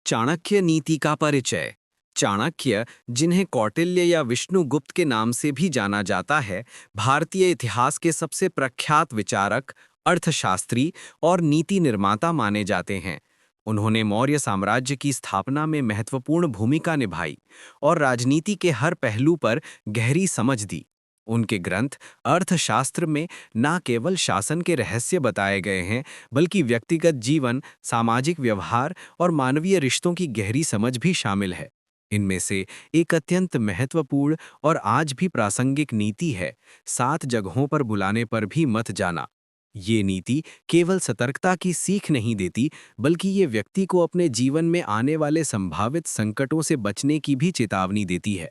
चाणक्य नीति का परिचय। चाणक्य, जिन्हें कौटिल्य या विष्णुगुप्त के नाम से भी जाना जाता है, भारतीय इतिहास के सबसे प्रख्यात विचारक, अर्थशास्त्री और नीति निर्माता माने जाते हैं। उन्होंने मौर्य साम्राज्य की स्थापना में महत्वपूर्ण भूमिका निभाई और राजनीति के हर पहलू पर गहरी समझ दी। उनके ग्रंथ अर्थशास्त्र में न केवल शासन के रहस्य बताए गए हैं, बल्कि व्यक्तिगत जीवन, सामाजिक व्यवहार और मानवीय रिश्तों की गहरी समझ भी शामिल है। इनमें से एक अत्यंत महत्वपूर्ण और आज भी प्रासंगिक नीति है, 7 जगहों पर बुलाने पर भी मत जाना। ये नीति केवल सतर्कता की सीख नहीं देती, बल्कि ये व्यक्ति को अपने जीवन में आने वाले संभावित संकटों से बचने की भी चेतावनी देती है।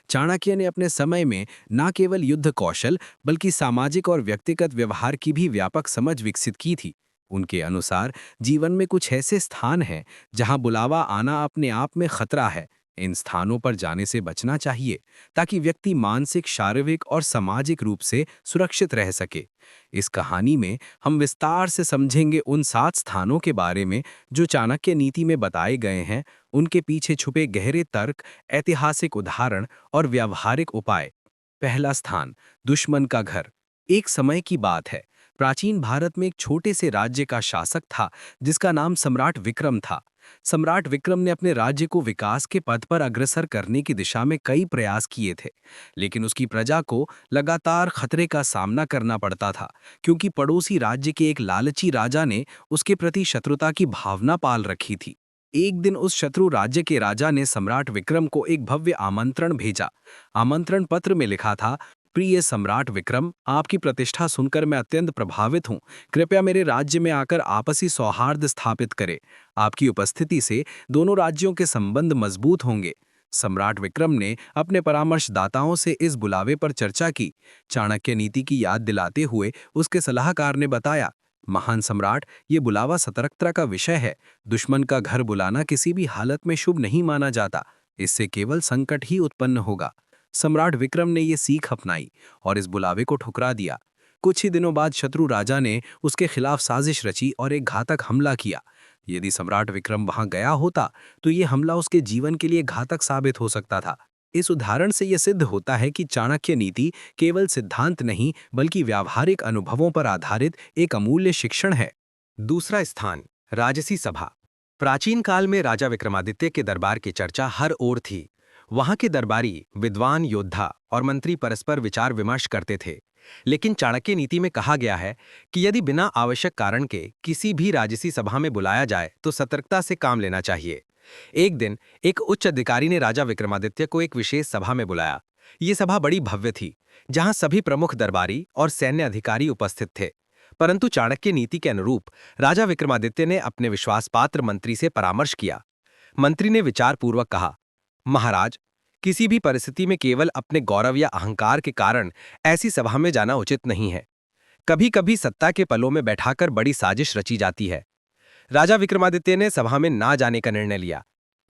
चाणक्य ने अपने समय में न केवल युद्ध कौशल, बल्कि सामाजिक और व्यक्तिगत व्यवहार की भी व्यापक समझ विकसित की थी। उनके अनुसार जीवन में कुछ ऐसे स्थान हैं जहां बुलावा आना अपने आप में खतरा है। इन स्थानों पर जाने से बचना चाहिए, ताकि व्यक्ति मानसिक, शारीरिक और सामाजिक रूप से सुरक्षित रह सके। इस कहानी में हम विस्तार से समझेंगे उन 7 स्थानों के बारे में जो चाणक्य नीति में बताए गए हैं, उनके पीछे छुपे गहरे तर्क, ऐतिहासिक उदाहरण और व्यावहारिक उपाय। पहला स्थान, दुश्मन का घर। एक समय की बात है, प्राचीन भारत में एक छोटे से राज्य का शासक था जिसका नाम सम्राट विक्रम था। सम्राट विक्रम ने अपने राज्य को विकास के पथ पर अग्रसर करने की दिशा में कई प्रयास किए थे, लेकिन उसकी प्रजा को लगातार खतरे का सामना करना पड़ता था, क्योंकि पड़ोसी राज्य के एक लालची राजा ने उसके प्रति शत्रुता की भावना पाल रखी थी। एक दिन उस शत्रु राज्य के राजा ने सम्राट विक्रम को एक भव्य आमंत्रण भेजा। आमंत्रण पत्र में लिखा था, प्रिय सम्राट विक्रम, आपकी प्रतिष्ठा सुनकर मैं अत्यंत प्रभावित हूँ। कृपया मेरे राज्य में आकर आपसी सौहार्द स्थापित करें। आपकी उपस्थिति से दोनों राज्यों के संबंध मजबूत होंगे। सम्राट विक्रम ने अपने परामर्शदाताओं से इस बुलावे पर चर्चा की। चाणक्य नीति की याद दिलाते हुए उसके सलाहकार ने बताया, महान सम्राट, ये बुलावा सतर्कता का विषय है। दुश्मन का घर बुलाना किसी भी हालत में शुभ नहीं माना जाता। इससे केवल संकट ही उत्पन्न होगा। सम्राट विक्रम ने ये सीख अपनाई और इस बुलावे को ठुकरा दिया। कुछ ही दिनों बाद शत्रु राजा ने उसके खिलाफ साजिश रची और एक घातक हमला किया। यदि सम्राट विक्रम वहां गया होता तो ये हमला उसके जीवन के लिए घातक साबित हो सकता था। इस उदाहरण से यह सिद्ध होता है कि चाणक्य नीति केवल सिद्धांत नहीं, बल्कि व्यावहारिक अनुभवों पर आधारित एक अमूल्य शिक्षण है। दूसरा स्थान, राजसी सभा। प्राचीन काल में राजा विक्रमादित्य के दरबार की चर्चा हर ओर थी। वहां के दरबारी, विद्वान, योद्धा और मंत्री परस्पर विचार विमर्श करते थे। लेकिन चाणक्य नीति में कहा गया है कि यदि बिना आवश्यक कारण के किसी भी राजसी सभा में बुलाया जाए तो सतर्कता से काम लेना चाहिए। एक दिन एक उच्च अधिकारी ने राजा विक्रमादित्य को एक विशेष सभा में बुलाया। ये सभा बड़ी भव्य थी, जहां सभी प्रमुख दरबारी और सैन्य अधिकारी उपस्थित थे। परंतु चाणक्य नीति के अनुरूप राजा विक्रमादित्य ने अपने विश्वासपात्र मंत्री से परामर्श किया। मंत्री ने विचारपूर्वक कहा, महाराज, किसी भी परिस्थिति में केवल अपने गौरव या अहंकार के कारण ऐसी सभा में जाना उचित नहीं है। कभी कभी सत्ता के पलों में बैठाकर बड़ी साजिश रची जाती है। राजा विक्रमादित्य ने सभा में ना जाने का निर्णय लिया।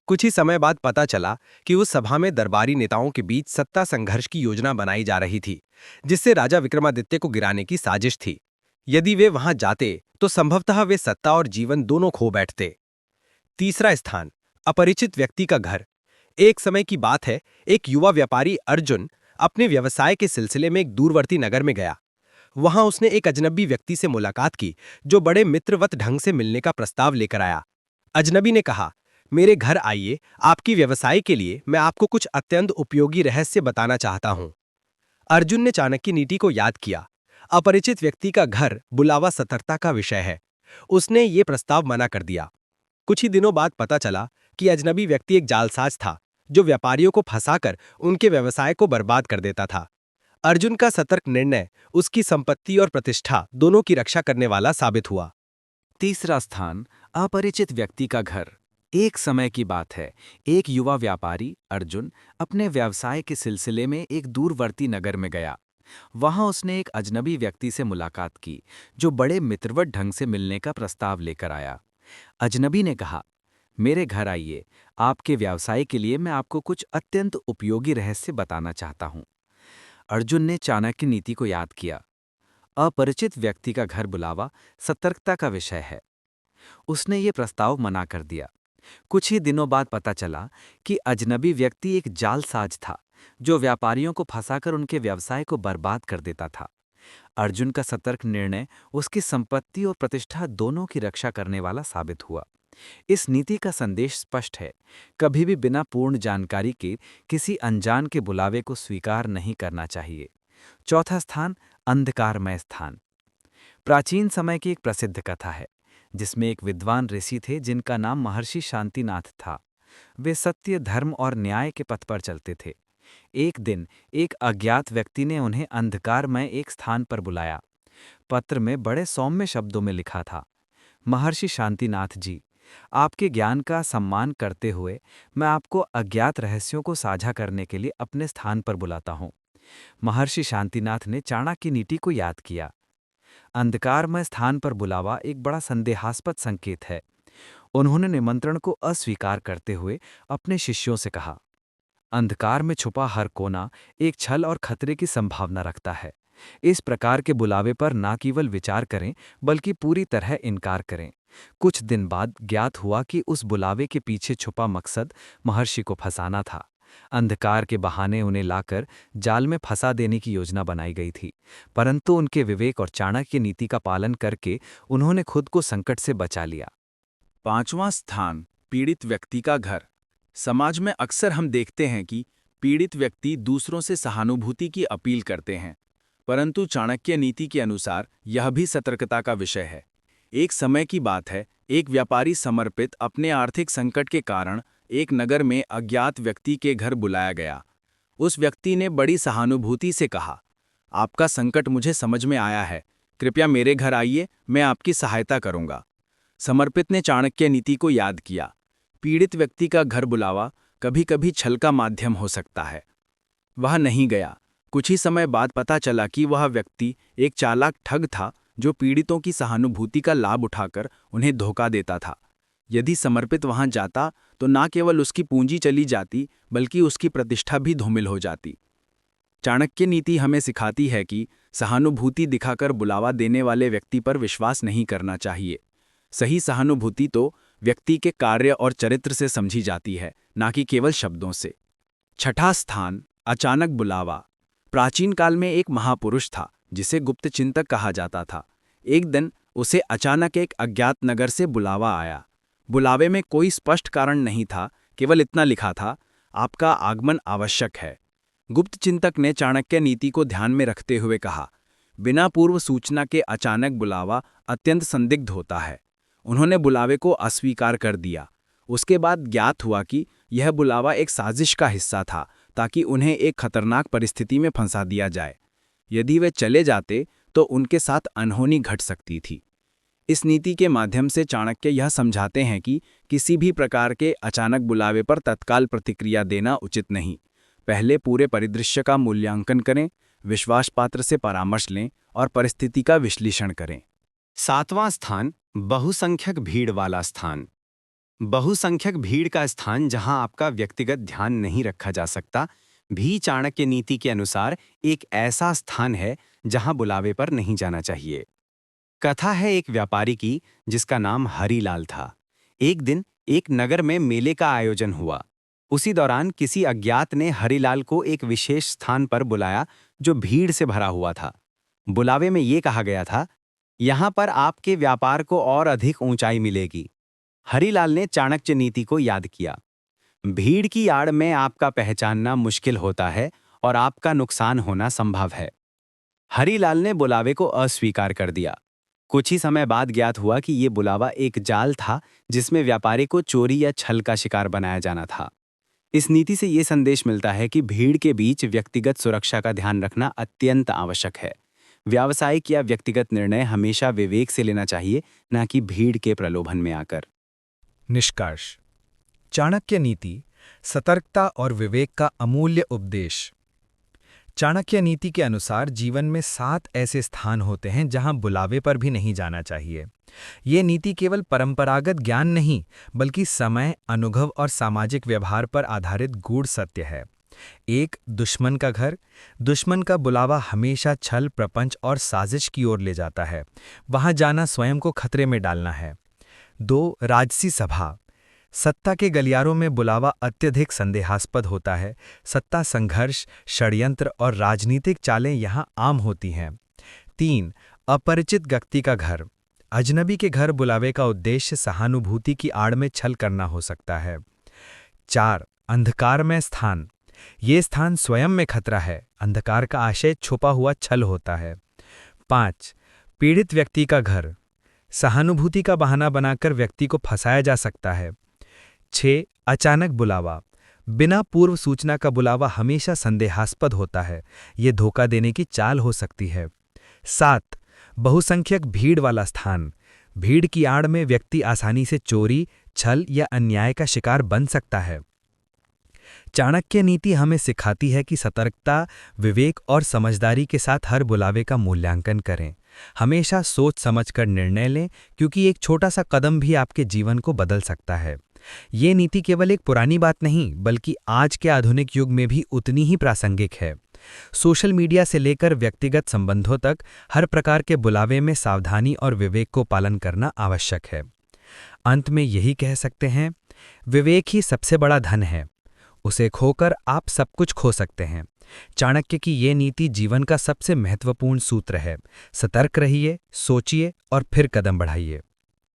कुछ ही समय बाद पता चला कि उस सभा में दरबारी नेताओं के बीच सत्ता संघर्ष की योजना बनाई जा रही थी, जिससे राजा विक्रमादित्य को गिराने की साजिश थी। यदि वे वहां जाते तो संभवतः वे सत्ता और जीवन दोनों खो बैठते। तीसरा स्थान, अपरिचित व्यक्ति का घर। एक समय की बात है, एक युवा व्यापारी अर्जुन अपने व्यवसाय के सिलसिले में एक दूरवर्ती नगर में गया। वहां उसने एक अजनबी व्यक्ति से मुलाकात की, जो बड़े मित्रवत ढंग से मिलने का प्रस्ताव लेकर आया। अजनबी ने कहा, मेरे घर आइए, आपकी व्यवसाय के लिए मैं आपको कुछ अत्यंत उपयोगी रहस्य बताना चाहता हूं। अर्जुन ने चाणक्य नीति को याद किया। अपरिचित व्यक्ति का घर बुलावा सतर्कता का विषय है। उसने ये प्रस्ताव मना कर दिया। कुछ ही दिनों बाद पता चला कि अजनबी व्यक्ति एक जालसाज था, जो व्यापारियों को फंसाकर उनके व्यवसाय को बर्बाद कर देता था। अर्जुन का सतर्क निर्णय उसकी संपत्ति और प्रतिष्ठा दोनों की रक्षा करने वाला साबित हुआ। तीसरा स्थान, अपरिचित व्यक्ति का घर। एक समय की बात है, एक युवा व्यापारी अर्जुन अपने व्यवसाय के सिलसिले में एक दूरवर्ती नगर में गया। वहां उसने एक अजनबी व्यक्ति से मुलाकात की, जो बड़े मित्रवत ढंग से मिलने का प्रस्ताव लेकर आया। अजनबी ने कहा, मेरे घर आइए, आपके व्यवसाय के लिए मैं आपको कुछ अत्यंत उपयोगी रहस्य बताना चाहता हूं। अर्जुन ने चाणक्य नीति को याद किया। अपरिचित व्यक्ति का घर बुलावा सतर्कता का विषय है। उसने ये प्रस्ताव मना कर दिया। कुछ ही दिनों बाद पता चला कि अजनबी व्यक्ति एक जालसाज था जो व्यापारियों को फंसाकर उनके व्यवसाय को बर्बाद कर देता था। अर्जुन का सतर्क निर्णय उसकी संपत्ति और प्रतिष्ठा दोनों की रक्षा करने वाला साबित हुआ। इस नीति का संदेश स्पष्ट है, कभी भी बिना पूर्ण जानकारी के किसी अनजान के बुलावे को स्वीकार नहीं करना चाहिए। चौथा स्थान, अंधकारमय स्थान। प्राचीन समय की एक प्रसिद्ध कथा है जिसमें एक विद्वान ऋषि थे जिनका नाम महर्षि शांतिनाथ था। वे सत्य, धर्म और न्याय के पथ पर चलते थे। एक दिन एक अज्ञात व्यक्ति ने उन्हें अंधकारमय एक स्थान पर बुलाया। पत्र में बड़े सौम्य शब्दों में लिखा था, महर्षि शांतिनाथ जी, आपके ज्ञान का सम्मान करते हुए मैं आपको अज्ञात रहस्यों को साझा करने के लिए अपने स्थान पर बुलाता हूँ। महर्षि शांतिनाथ ने चाणक्य नीति को याद किया। अंधकारमय स्थान पर बुलावा एक बड़ा संदेहास्पद संकेत है। उन्होंने निमंत्रण को अस्वीकार करते हुए अपने शिष्यों से कहा, अंधकार में छुपा हर कोना एक छल और खतरे की संभावना रखता है। इस प्रकार के बुलावे पर ना केवल विचार करें बल्कि पूरी तरह इनकार करें। कुछ दिन बाद ज्ञात हुआ कि उस बुलावे के पीछे छुपा मकसद महर्षि को फंसाना था। अंधकार के बहाने उन्हें लाकर जाल में फंसा देने की योजना बनाई गई थी, परंतु उनके विवेक और चाणक्य नीति का पालन करके उन्होंने खुद को संकट से बचा लिया। पांचवां स्थान, पीड़ित व्यक्ति का घर। समाज में अक्सर हम देखते हैं कि पीड़ित व्यक्ति दूसरों से सहानुभूति की अपील करते हैं, परंतु चाणक्य नीति के अनुसार यह भी सतर्कता का विषय है। एक समय की बात है, एक व्यापारी समर्पित अपने आर्थिक संकट के कारण एक नगर में अज्ञात व्यक्ति के घर बुलाया गया। उस व्यक्ति ने बड़ी सहानुभूति से कहा, आपका संकट मुझे समझ में आया है, कृपया मेरे घर आइए, मैं आपकी सहायता करूंगा। समर्पित ने चाणक्य नीति को याद किया। पीड़ित व्यक्ति का घर बुलावा कभी कभी छल का माध्यम हो सकता है। वह नहीं गया। कुछ ही समय बाद पता चला कि वह व्यक्ति एक चालाक ठग था जो पीड़ितों की सहानुभूति का लाभ उठाकर उन्हें धोखा देता था। यदि समर्पित वहां जाता तो न केवल उसकी पूंजी चली जाती बल्कि उसकी प्रतिष्ठा भी धूमिल हो जाती। चाणक्य नीति हमें सिखाती है कि सहानुभूति दिखाकर बुलावा देने वाले व्यक्ति पर विश्वास नहीं करना चाहिए। सही सहानुभूति तो व्यक्ति के कार्य और चरित्र से समझी जाती है, ना कि केवल शब्दों से। छठा स्थान, अचानक बुलावा। प्राचीन काल में एक महापुरुष था जिसे गुप्त चिंतक कहा जाता था। एक दिन उसे अचानक एक अज्ञात नगर से बुलावा आया। बुलावे में कोई स्पष्ट कारण नहीं था, केवल इतना लिखा था, आपका आगमन आवश्यक है। गुप्त चिंतक ने चाणक्य नीति को ध्यान में रखते हुए कहा, बिना पूर्व सूचना के अचानक बुलावा अत्यंत संदिग्ध होता है। उन्होंने बुलावे को अस्वीकार कर दिया। उसके बाद ज्ञात हुआ कि यह बुलावा एक साजिश का हिस्सा था ताकि उन्हें एक खतरनाक परिस्थिति में फंसा दिया जाए। यदि वे चले जाते तो उनके साथ अनहोनी घट सकती थी। इस नीति के माध्यम से चाणक्य यह समझाते हैं कि किसी भी प्रकार के अचानक बुलावे पर तत्काल प्रतिक्रिया देना उचित नहीं। पहले पूरे परिदृश्य का मूल्यांकन करें, विश्वासपात्र से परामर्श लें और परिस्थिति का विश्लेषण करें। सातवां स्थान, बहुसंख्यक भीड़ वाला स्थान। बहुसंख्यक भीड़ का स्थान जहां आपका व्यक्तिगत ध्यान नहीं रखा जा सकता, भी चाणक्य नीति के अनुसार एक ऐसा स्थान है जहां बुलावे पर नहीं जाना चाहिए। कथा है एक व्यापारी की जिसका नाम हरिलाल था। एक दिन एक नगर में मेले का आयोजन हुआ। उसी दौरान किसी अज्ञात ने हरिलाल को एक विशेष स्थान पर बुलाया जो भीड़ से भरा हुआ था। बुलावे में ये कहा गया था, यहां पर आपके व्यापार को और अधिक ऊंचाई मिलेगी। हरिलाल ने चाणक्य नीति को याद किया। भीड़ की आड़ में आपका पहचानना मुश्किल होता है और आपका नुकसान होना संभव है। हरिलाल ने बुलावे को अस्वीकार कर दिया। कुछ ही समय बाद ज्ञात हुआ कि ये बुलावा एक जाल था जिसमें व्यापारी को चोरी या छल का शिकार बनाया जाना था। इस नीति से ये संदेश मिलता है कि भीड़ के बीच व्यक्तिगत सुरक्षा का ध्यान रखना अत्यंत आवश्यक है। व्यावसायिक या व्यक्तिगत निर्णय हमेशा विवेक से लेना चाहिए, न कि भीड़ के प्रलोभन में आकर। निष्कर्ष, चाणक्य नीति सतर्कता और विवेक का अमूल्य उपदेश। चाणक्य नीति के अनुसार जीवन में 7 ऐसे स्थान होते हैं जहां बुलावे पर भी नहीं जाना चाहिए। ये नीति केवल परंपरागत ज्ञान नहीं बल्कि समय, अनुभव और सामाजिक व्यवहार पर आधारित गूढ़ सत्य है। 1. दुश्मन का घर। दुश्मन का बुलावा हमेशा छल, प्रपंच और साजिश की ओर ले जाता है। वहां जाना स्वयं को खतरे में डालना है। 2. राजसी सभा। सत्ता के गलियारों में बुलावा अत्यधिक संदेहास्पद होता है। सत्ता संघर्ष, षड्यंत्र और राजनीतिक चालें यहाँ आम होती हैं। 3. अपरिचित व्यक्ति का घर। अजनबी के घर बुलावे का उद्देश्य सहानुभूति की आड़ में छल करना हो सकता है। 4. अंधकारमय स्थान। ये स्थान स्वयं में खतरा है। अंधकार का आशय छुपा हुआ छल होता है। 5. पीड़ित व्यक्ति का घर। सहानुभूति का बहाना बनाकर व्यक्ति को फंसाया जा सकता है। 6. अचानक बुलावा। बिना पूर्व सूचना का बुलावा हमेशा संदेहास्पद होता है। ये धोखा देने की चाल हो सकती है। 7. बहुसंख्यक भीड़ वाला स्थान। भीड़ की आड़ में व्यक्ति आसानी से चोरी, छल या अन्याय का शिकार बन सकता है। चाणक्य नीति हमें सिखाती है कि सतर्कता, विवेक और समझदारी के साथ हर बुलावे का मूल्यांकन करें। हमेशा सोच समझकर निर्णय लें, क्योंकि एक छोटा सा कदम भी आपके जीवन को बदल सकता है। ये नीति केवल एक पुरानी बात नहीं, बल्कि आज के आधुनिक युग में भी उतनी ही प्रासंगिक है। सोशल मीडिया से लेकर व्यक्तिगत संबंधों तक हर प्रकार के बुलावे में सावधानी और विवेक को पालन करना आवश्यक है। अंत में यही कह सकते हैं, विवेक ही सबसे बड़ा धन है। उसे खोकर आप सब कुछ खो सकते हैं। चाणक्य की ये नीति जीवन का सबसे महत्वपूर्ण सूत्र है। सतर्क रहिए, सोचिए और फिर कदम बढ़ाइए।